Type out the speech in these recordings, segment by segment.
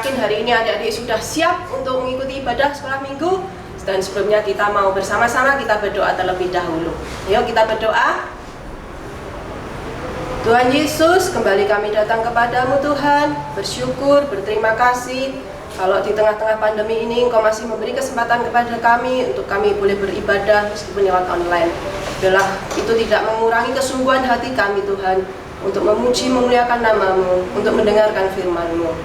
yakin hari ini adik-adik sudah siap untuk mengikuti ibadah sekolah minggu. Dan sebelumnya kita mau bersama-sama kita berdoa terlebih dahulu. Yuk kita berdoa. Tuhan Yesus, kembali kami datang kepadamu Tuhan, bersyukur, berterima kasih kalau di tengah-tengah pandemi ini Engkau masih memberi kesempatan kepada kami untuk kami boleh beribadah meskipun lewat online. Biarlah itu tidak mengurangi kesungguhan hati kami Tuhan untuk memuji memuliakan nama-Mu, untuk mendengarkan firman-Mu.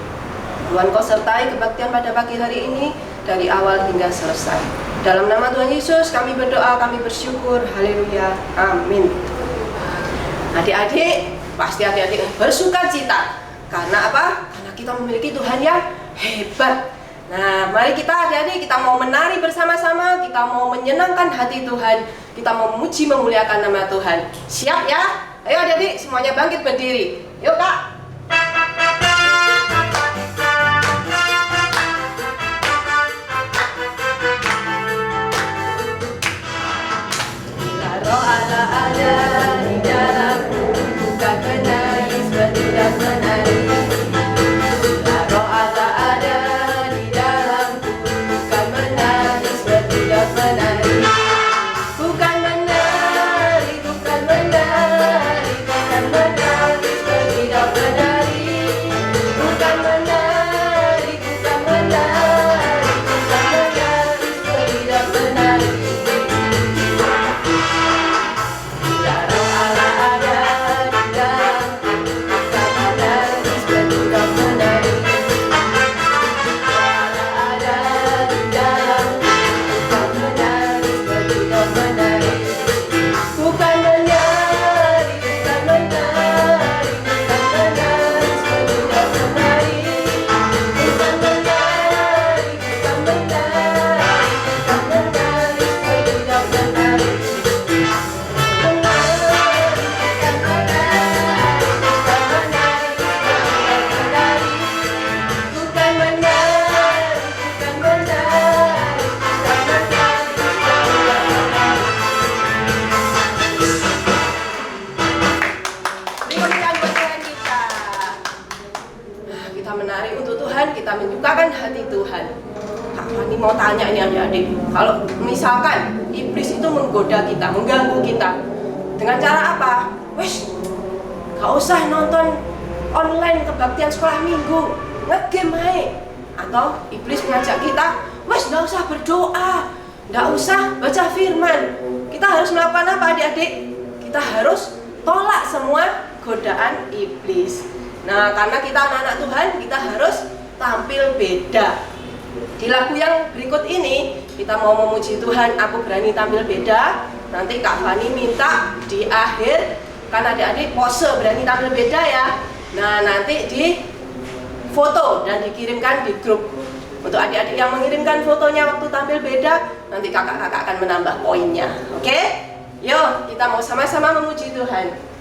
Tuhan, Kau sertai kebaktian pada pagi hari ini dari awal hingga selesai. Dalam nama Tuhan Yesus kami berdoa, kami bersyukur. Haleluya, amin. Adik-adik, pasti adik-adik bersuka cita. Karena apa? Karena kita memiliki Tuhan yang hebat. Nah, mari kita adik-adik, kita mau menari bersama-sama, kita mau menyenangkan hati Tuhan, kita mau memuji memuliakan nama Tuhan. Siap ya? Ayo adik-adik, semuanya bangkit berdiri. Yuk Kak. Roh Allah ada di dalamku, bukan menangis bertindak menari. Roh Allah ada di dalamku, bukan menangis bertindak menari. Bukan menari, bukan menari, bukan menangis bertindak menari. Bukan menari, bukan menari, bukan menangis bertindak menari. Kita menyukakan hati Tuhan. Kak Fani mau tanya ini adik-adik, kalau misalkan iblis itu menggoda kita, mengganggu kita, dengan cara apa? Wes, gak usah nonton online kebaktian sekolah minggu, nge-game aja. Atau iblis mengajak kita, wes gak usah berdoa, gak usah baca firman. Kita harus melakukan apa adik-adik? Kita harus tolak semua godaan iblis. Nah, karena kita anak-anak Tuhan, kita harus tampil beda. Di lagu yang berikut ini kita mau memuji Tuhan, aku berani tampil beda. Nanti Kak Fani minta di akhir, kan adik-adik pose berani tampil beda ya. Nah, nanti di foto dan dikirimkan di grup. Untuk adik-adik yang mengirimkan fotonya waktu tampil beda, nanti kakak-kakak akan menambah poinnya. Oke? Yuk, kita mau sama-sama memuji Tuhan.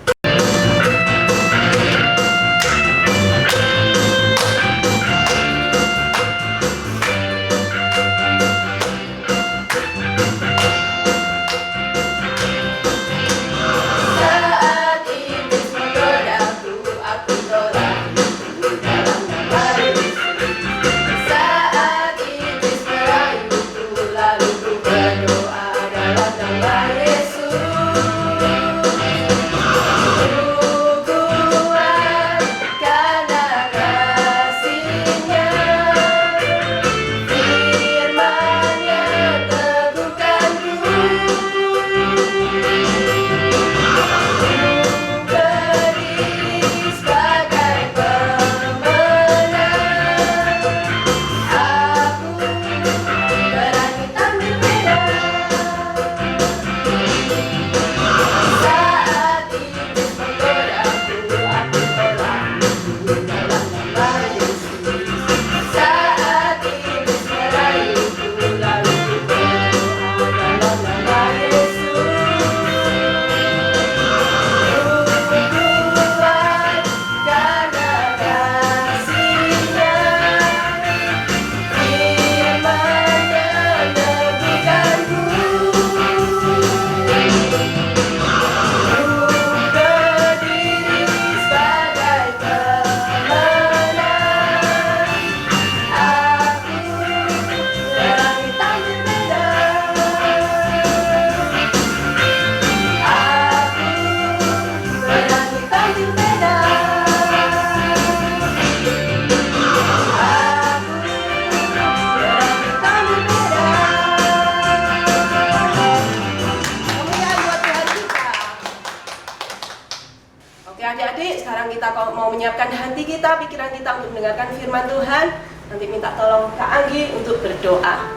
sekarang kita kalau mau menyiapkan hati kita, pikiran kita untuk mendengarkan firman Tuhan. Nanti minta tolong Kak Anggi untuk berdoa.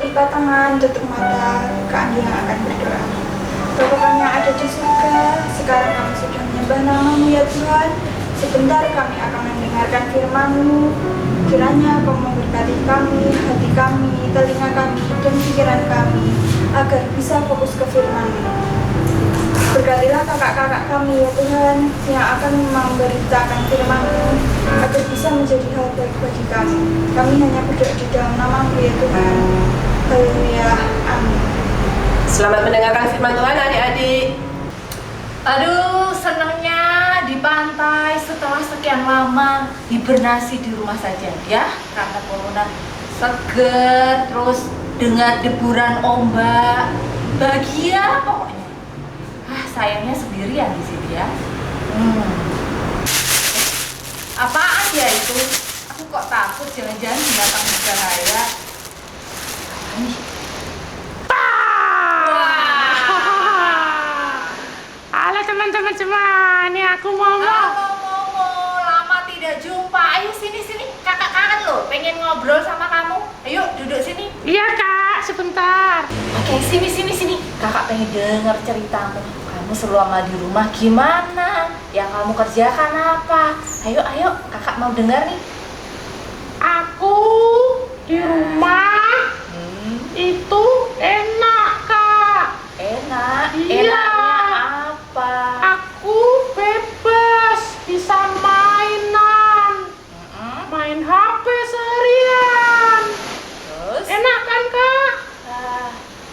Lipat tangan, tutup mata, Kak Anggi yang akan berdoa. Bapa kami yang ada di surga, sekarang kami sudah menyembah nama-Mu ya Tuhan. Sebentar kami akan mendengarkan firman-Mu. Kiranya Kau memberkati kami, hati kami, telinga kami, dan pikiran kami, agar bisa fokus ke firman-Mu. Berkatilah kakak-kakak kami ya Tuhan, yang akan memberitakan firman-Mu, agar bisa menjadi hal baik bagi kami. Kami hanya berdoa di dalam nama-Mu ya Tuhan. Haleluya, amin. Selamat mendengarkan firman Tuhan adik-adik. Aduh, senangnya di pantai setelah sekian lama hibernasi di rumah saja ya, karena corona. Seger, terus dengar deburan ombak, bahagia pokoknya. Sayangnya sendirian di sini ya. Apaan ya itu? Aku kok takut jangan-jangan binatang berbahaya. Halo teman-teman semua, ini aku Momo. Halo Momo, lama tidak jumpa. Ayo sini, kakak kangen loh, pengen ngobrol sama kamu. Ayo duduk sini. Iya kak, sebentar. Oke, sini. Kakak pengen dengar ceritamu. Kamu selama di rumah gimana? Yang kamu kerjakan apa? Ayo, kakak mau dengar nih. Aku di rumah itu enak kak. Enak? Iya. Enaknya apa? Aku bebas, bisa mainan, main HP seharian. Terus? Enak kan kak?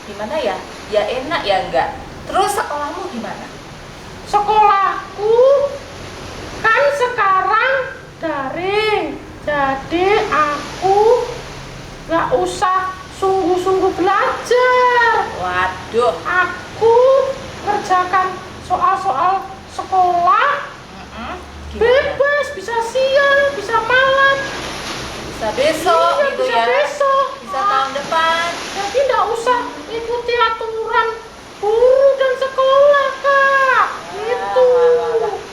Gimana ya? Ya enak ya enggak? Terus sekolahmu gimana? Sekolahku kan sekarang daring, jadi aku gak usah sungguh-sungguh belajar. Waduh. Aku kerjakan soal-soal sekolah Gimana? bebas, bisa siang, bisa malam, Bisa besok iya, gitu bisa ya? besok. Bisa tahun depan. Jadi gak usah ikuti aturan guru dan sekolah kak. Gitu.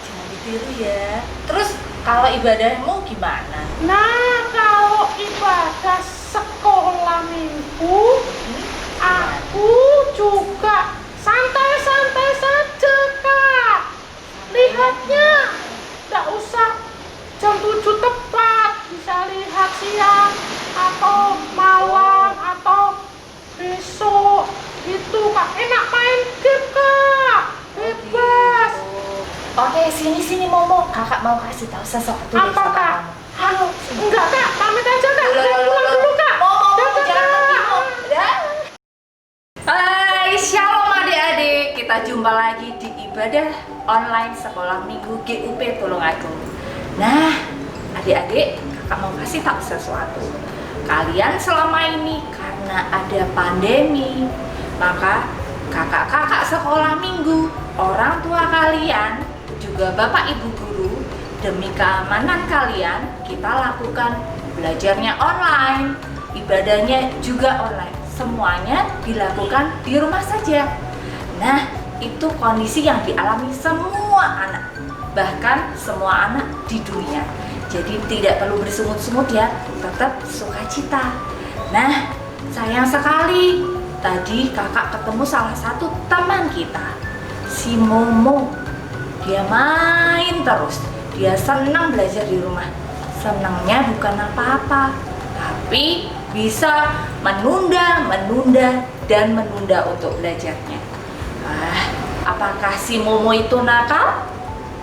Jangan ditiru ya. Terus kalau ibadahmu gimana? Nah, kalau ibadah sekolah minggu, aku juga santai-santai saja, Kak. Lihatnya, nggak usah jam 7 tepat, bisa lihat siang, atau malam, atau besok. Itu, Kak. Enak main game, Kak. Bebas. Oke, sini Momo. Kakak mau kasih tahu sesuatu nih Apa, sama Kak? kamu. Halo, enggak, Kak. Pamit aja, Kak. Loh, Saya pulang dulu, Kak. Momo, Dadah, jangan Kak. pergi, Mo. Dah. Hai, shalom adik-adik. Kita jumpa lagi di ibadah online sekolah minggu GUP Tulungagung. Nah, adik-adik, kakak mau kasih tahu sesuatu. Kalian selama ini karena ada pandemi, maka kakak-kakak sekolah minggu, orang tua kalian, juga bapak ibu guru, demi keamanan kalian, kita lakukan belajarnya online, ibadahnya juga online. Semuanya dilakukan di rumah saja. Nah, itu kondisi yang dialami semua anak, bahkan semua anak di dunia. Jadi tidak perlu bersungut-sungut ya, tetap sukacita. Nah, sayang sekali, tadi kakak ketemu salah satu teman kita, si Momo. Dia main terus, dia senang belajar di rumah. Senangnya bukan apa-apa, tapi bisa menunda untuk belajarnya. Apakah si Momo itu nakal?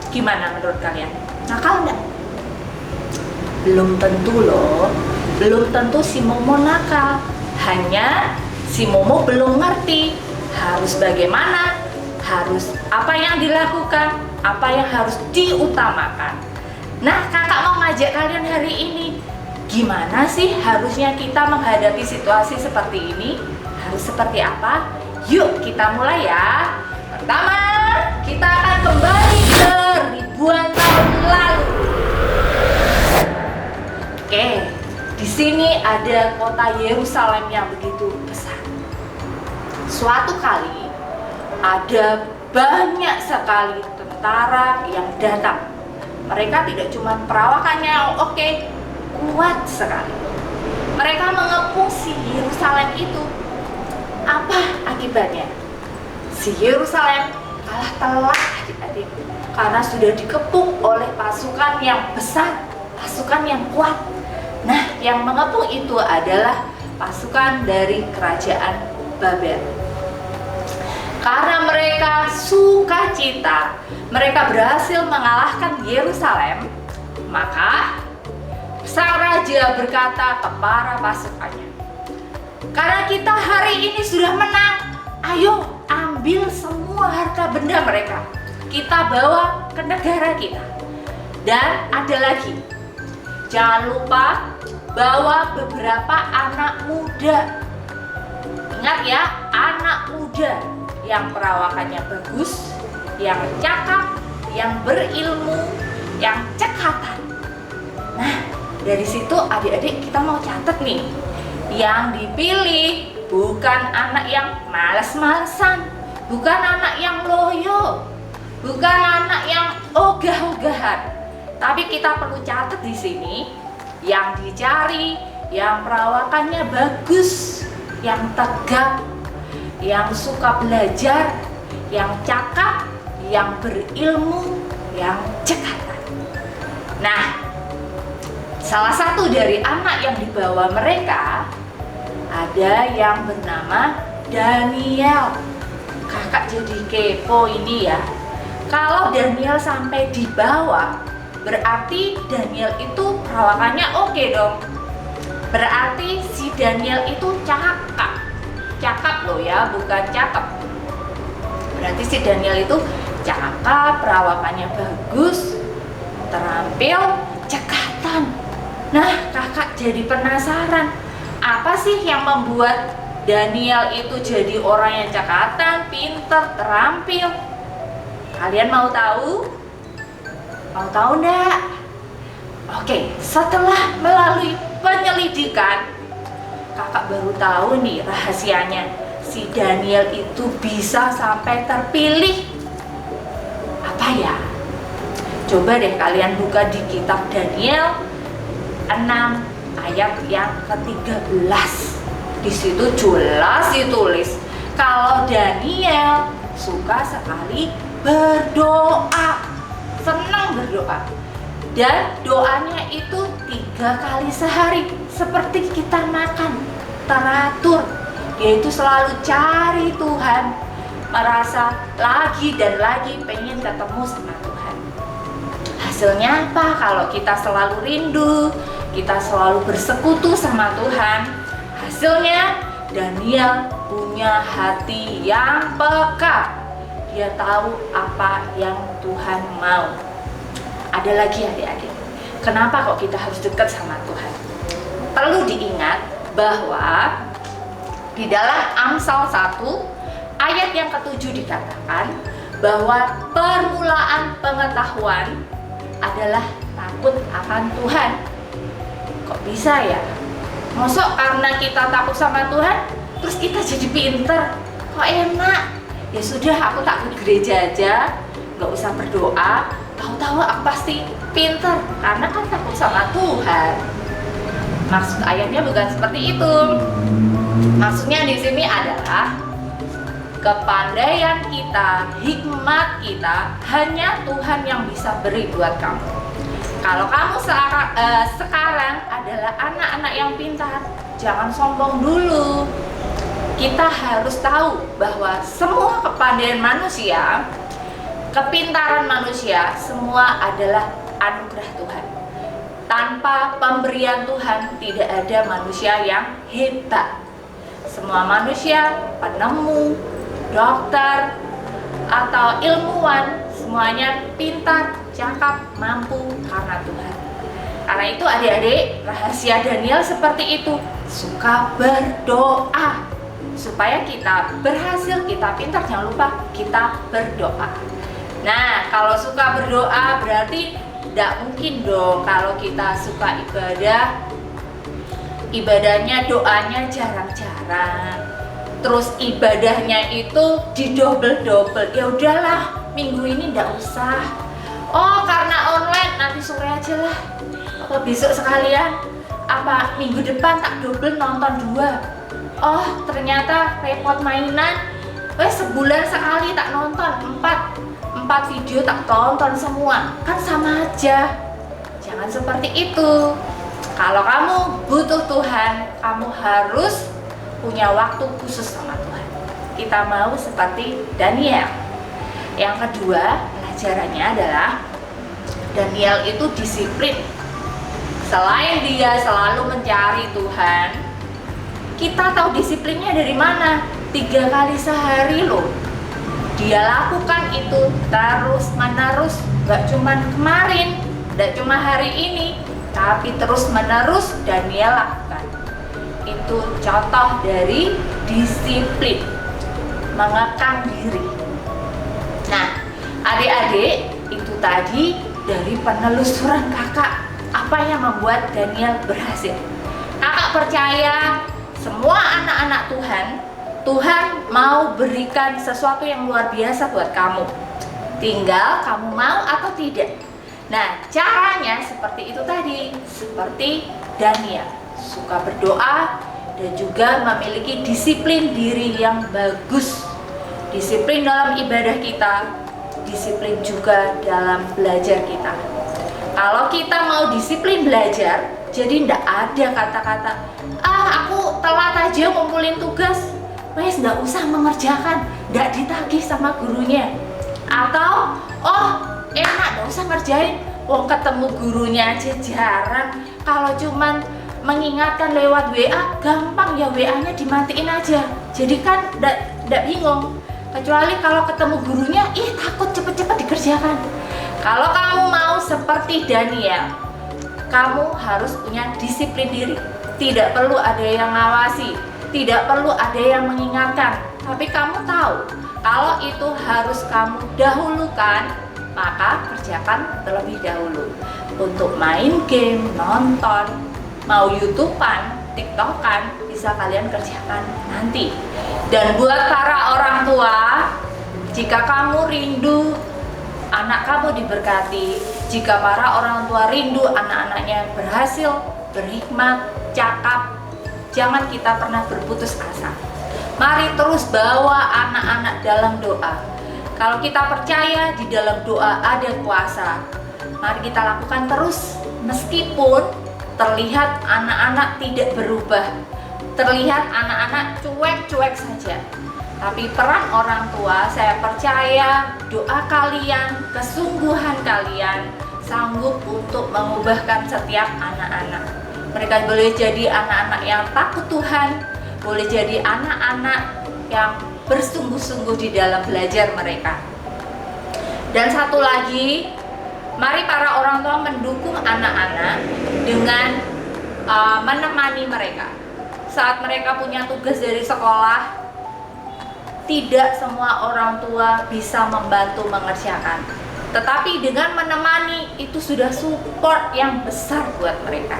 Gimana menurut kalian? Nakal enggak? Belum tentu loh. Belum tentu si Momo nakal. Hanya si Momo belum ngerti harus bagaimana, harus apa yang dilakukan, apa yang harus diutamakan. Nah, kakak mau ngajak kalian hari ini, gimana sih harusnya kita menghadapi situasi seperti ini? Harus seperti apa? Yuk kita mulai ya. Pertama, kita akan kembali ke ribuan tahun lalu. Oke, di sini ada kota Yerusalem yang begitu besar. Suatu kali ada banyak sekali tentara yang datang. Mereka tidak cuma perawakannya yang oke, kuat sekali. Mereka mengepung si Yerusalem itu. Apa akibatnya? Si Yerusalem kalah telak adik-adik, karena sudah dikepung oleh pasukan yang besar, pasukan yang kuat. Nah, yang mengepung itu adalah pasukan dari kerajaan Babel. Karena mereka sukacita, mereka berhasil mengalahkan Yerusalem, maka sang raja berkata ke para pasukannya, "Karena kita hari ini sudah menang, ayo ambil semua harta benda mereka, kita bawa ke negara kita. Dan ada lagi, jangan lupa bawa beberapa anak muda." Ingat ya, anak muda yang perawakannya bagus, yang cakap, yang berilmu, yang cekatan. Nah, dari situ adik-adik kita mau catat nih, yang dipilih bukan anak yang males-malesan, bukan anak yang loyo, bukan anak yang ogah-ogahan. Tapi kita perlu catat di sini, yang dicari, yang perawakannya bagus, yang tegap, yang suka belajar, yang cakap, yang berilmu, yang cekatan. Nah, salah satu dari anak yang dibawa mereka ada yang bernama Daniel. Kakak jadi kepo ini ya. Kalau Daniel sampai dibawa, berarti Daniel itu perawakannya oke dong. Berarti si Daniel itu cakap. Cakap loh ya, bukan cakep. Berarti si Daniel itu cakap, perawakannya bagus, terampil, cekatan. Nah, kakak jadi penasaran, apa sih yang membuat Daniel itu jadi orang yang cekatan, pinter, terampil? Kalian mau tahu? Mau tahu enggak? Oke, setelah melalui penyelidikan, kakak baru tahu nih rahasianya. Si Daniel itu bisa sampai terpilih. Apa ya? Coba deh kalian buka di kitab Daniel 6 ayat yang ke-13. Di situ jelas ditulis kalau Daniel suka sekali berdoa, senang berdoa, dan doanya itu 3 kali sehari, seperti kita makan teratur. Dia itu selalu cari Tuhan, merasa lagi dan lagi pengen ketemu sama Tuhan. Hasilnya apa? Kalau kita selalu rindu, kita selalu bersekutu sama Tuhan, hasilnya Daniel punya hati yang peka. Dia tahu apa yang Tuhan mau. Ada lagi adik-adik, kenapa kok kita harus dekat sama Tuhan? Perlu diingat bahwa di dalam Amsal 1 ayat yang ke-7 dikatakan bahwa permulaan pengetahuan adalah takut akan Tuhan. Kok bisa ya? Masa karena kita takut sama Tuhan terus kita jadi pinter? Kok enak? Ya sudah, aku takut gereja aja, nggak usah berdoa, tahu-tahu aku pasti pinter karena kan takut sama Tuhan. Maksud ayatnya bukan seperti itu. Maksudnya di sini adalah kepandaian kita, hikmat kita hanya Tuhan yang bisa beri buat kamu. Kalau kamu sekarang adalah anak-anak yang pintar, jangan sombong dulu. Kita harus tahu bahwa semua kepandaian manusia, kepintaran manusia, semua adalah anugerah Tuhan. Tanpa pemberian Tuhan tidak ada manusia yang hebat. Semua manusia, penemu, dokter, atau ilmuwan, semuanya pintar, cakap, mampu karena Tuhan. Karena itu adik-adik, rahasia Daniel seperti itu, suka berdoa. Supaya kita berhasil, kita pintar, jangan lupa kita berdoa. Nah, kalau suka berdoa berarti tidak mungkin dong kalau kita suka ibadah, ibadahnya, doanya jarang-jarang, terus ibadahnya itu didobel-dobel. Ya udahlah, minggu ini ndak usah. Oh, karena online nanti sore aja lah. Apa besok sekalian? Apa minggu depan tak double nonton 2? Oh, ternyata repot mainan. Wes sebulan sekali tak nonton 4 video tak tonton semua. Kan sama aja. Jangan seperti itu. Kalau kamu butuh Tuhan, kamu harus punya waktu khusus sama Tuhan. Kita mau seperti Daniel. Yang kedua, pelajarannya adalah Daniel itu disiplin. Selain dia selalu mencari Tuhan, kita tahu disiplinnya dari mana? 3 kali sehari loh. Dia lakukan itu terus menerus, gak cuma kemarin, gak cuma hari ini, tapi terus menerus Daniel lakukan. Itu contoh dari disiplin, mengekang diri. Nah, adik-adik, itu tadi dari penelusuran kakak, apa yang membuat Daniel berhasil. Kakak percaya semua anak-anak Tuhan mau berikan sesuatu yang luar biasa buat kamu. Tinggal kamu mau atau tidak. Nah, caranya seperti itu tadi, seperti Daniel, suka berdoa dan juga memiliki disiplin diri yang bagus. Disiplin dalam ibadah kita, disiplin juga dalam belajar kita. Kalau kita mau disiplin belajar, jadi ndak ada kata-kata, aku telat aja ngumpulin tugas, wes ndak usah mengerjakan, ndak ditagih sama gurunya. Atau, enak ndak usah ngerjain, wong ketemu gurunya aja jarang. Kalau cuman mengingatkan lewat WA, gampang ya, WA-nya dimatiin aja. Jadi kan ndak bingung. Kecuali kalau ketemu gurunya, takut cepet-cepet dikerjakan. Kalau kamu mau seperti Daniel, kamu harus punya disiplin diri. Tidak perlu ada yang ngawasi, tidak perlu ada yang mengingatkan. Tapi kamu tahu, kalau itu harus kamu dahulukan, maka kerjakan terlebih dahulu. Untuk main game, nonton, mau YouTubean, TikTokan, bisa kalian kerjakan nanti. Dan buat para orang tua, jika kamu rindu anak kamu diberkati, jika para orang tua rindu anak-anaknya berhasil, berhikmat, cakap, jangan kita pernah berputus asa. Mari terus bawa anak-anak dalam doa. Kalau kita percaya di dalam doa ada kuasa, mari kita lakukan terus. Meskipun terlihat anak-anak tidak berubah, terlihat anak-anak cuek-cuek saja, tapi peran orang tua, saya percaya doa kalian, kesungguhan kalian sanggup untuk mengubahkan setiap anak-anak. Mereka boleh jadi anak-anak yang takut Tuhan, boleh jadi anak-anak yang bersungguh-sungguh di dalam belajar mereka. Dan satu lagi, mari para orang tua mendukung anak-anak dengan menemani mereka. Saat mereka punya tugas dari sekolah, tidak semua orang tua bisa membantu mengerjakan. Tetapi dengan menemani, itu sudah support yang besar buat mereka.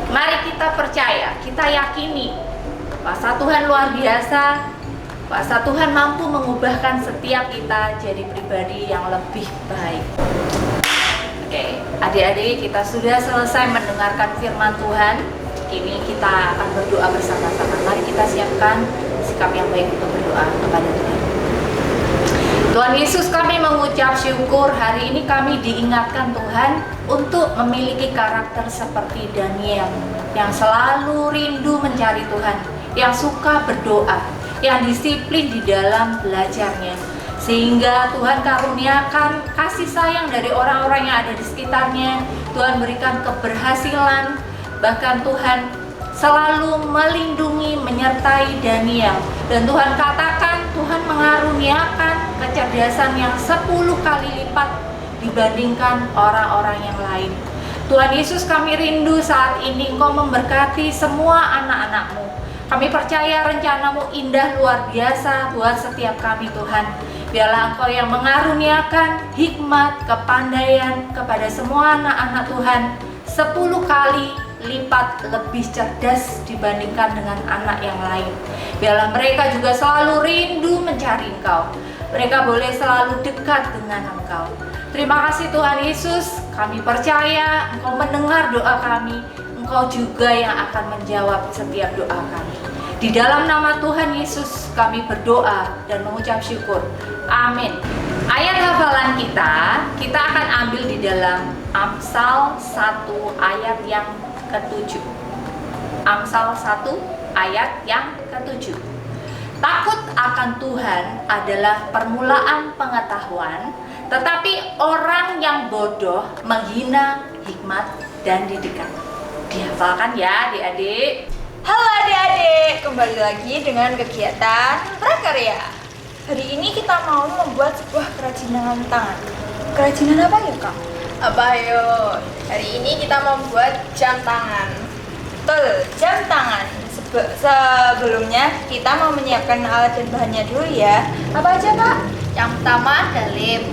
Mari kita percaya, kita yakini, kuasa Tuhan luar biasa. Kuasa Tuhan mampu mengubahkan setiap kita jadi pribadi yang lebih baik. Oke, adik-adik, kita sudah selesai mendengarkan firman Tuhan. Kini kita akan berdoa bersama-sama. Mari kita siapkan sikap yang baik untuk berdoa kepada Tuhan. Tuhan Yesus, kami mengucap syukur hari ini kami diingatkan Tuhan untuk memiliki karakter seperti Daniel yang selalu rindu mencari Tuhan, yang suka berdoa, yang disiplin di dalam belajarnya, sehingga Tuhan karuniakan kasih sayang dari orang-orang yang ada di sekitarnya. Tuhan berikan keberhasilan, bahkan Tuhan selalu melindungi, menyertai Daniel. Dan Tuhan katakan, Tuhan mengaruniakan kecerdasan yang 10 kali lipat dibandingkan orang-orang yang lain. Tuhan Yesus, kami rindu saat ini Engkau memberkati semua anak-anak-Mu. Kami percaya rencana-Mu indah luar biasa buat setiap kami Tuhan. Biarlah Engkau yang mengaruniakan hikmat, kepandaian kepada semua anak-anak Tuhan 10 kali lipat lebih cerdas dibandingkan dengan anak yang lain. Biarlah mereka juga selalu rindu mencari Engkau. Mereka boleh selalu dekat dengan Engkau. Terima kasih Tuhan Yesus, kami percaya Engkau mendengar doa kami, Engkau juga yang akan menjawab setiap doa kami. Di dalam nama Tuhan Yesus kami berdoa dan mengucap syukur. Amin. Ayat hafalan kita akan ambil di dalam Amsal 1 ayat yang ke-7. Amsal 1 ayat yang ke-7. Takut akan Tuhan adalah permulaan pengetahuan, tetapi orang yang bodoh menghina hikmat dan didikan. Dihafalkan ya adik-adik. Halo adik-adik, kembali lagi dengan kegiatan prakarya. Hari ini kita mau membuat sebuah kerajinan tangan. Kerajinan apa ya kak? Apa ayo? Hari ini kita mau membuat jam tangan. Betul, jam tangan. Sebelumnya kita mau menyiapkan alat dan bahannya dulu ya. Apa aja kak? Yang pertama ada lem.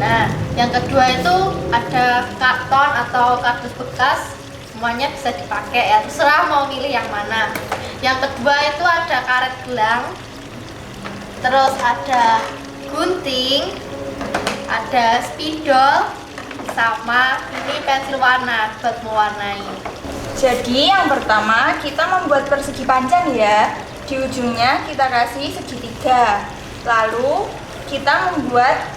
Nah, yang kedua itu ada karton atau kardus bekas. Semuanya bisa dipakai ya, terserah mau milih yang mana. Yang kedua itu ada karet gelang. Terus ada gunting, ada spidol, sama ini pensil warna buat mewarnai. Jadi yang pertama kita membuat persegi panjang ya. Di ujungnya kita kasih segitiga. Lalu kita membuat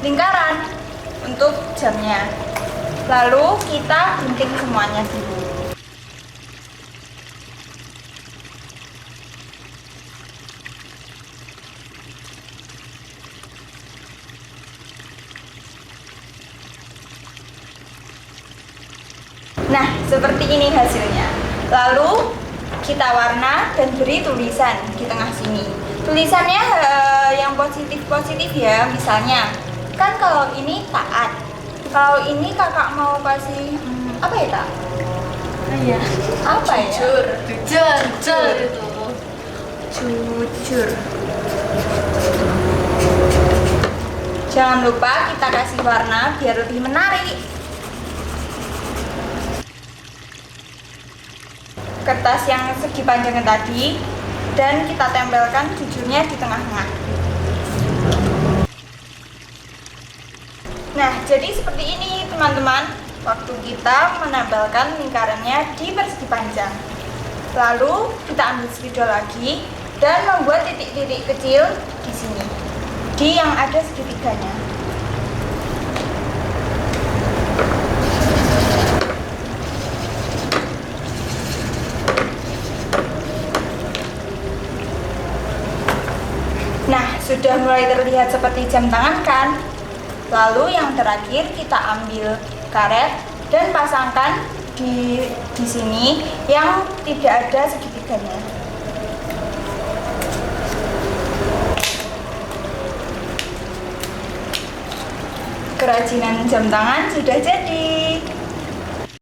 lingkaran untuk jamnya. Lalu kita gunting semuanya dulu. Nah, seperti ini hasilnya. Lalu kita warna dan beri tulisan di tengah sini. Tulisannya yang positif-positif ya. Misalnya, kan kalau ini taat. Kalau ini kakak mau kasih apa ya kak? Iya. Apa ya? Jujur itu. Jujur. Jangan lupa kita kasih warna biar lebih menarik. Kertas yang segi panjangnya tadi dan kita tempelkan jujurnya di tengah-tengah. Nah, jadi seperti ini teman-teman, waktu kita menempelkan lingkarannya di persegi panjang. Lalu kita ambil spidol lagi dan membuat titik-titik kecil di sini, di yang ada segitiganya. Nah, sudah mulai terlihat seperti jam tangan kan? Lalu yang terakhir kita ambil karet dan pasangkan di sini yang tidak ada segitiganya. Kerajinan jam tangan sudah jadi.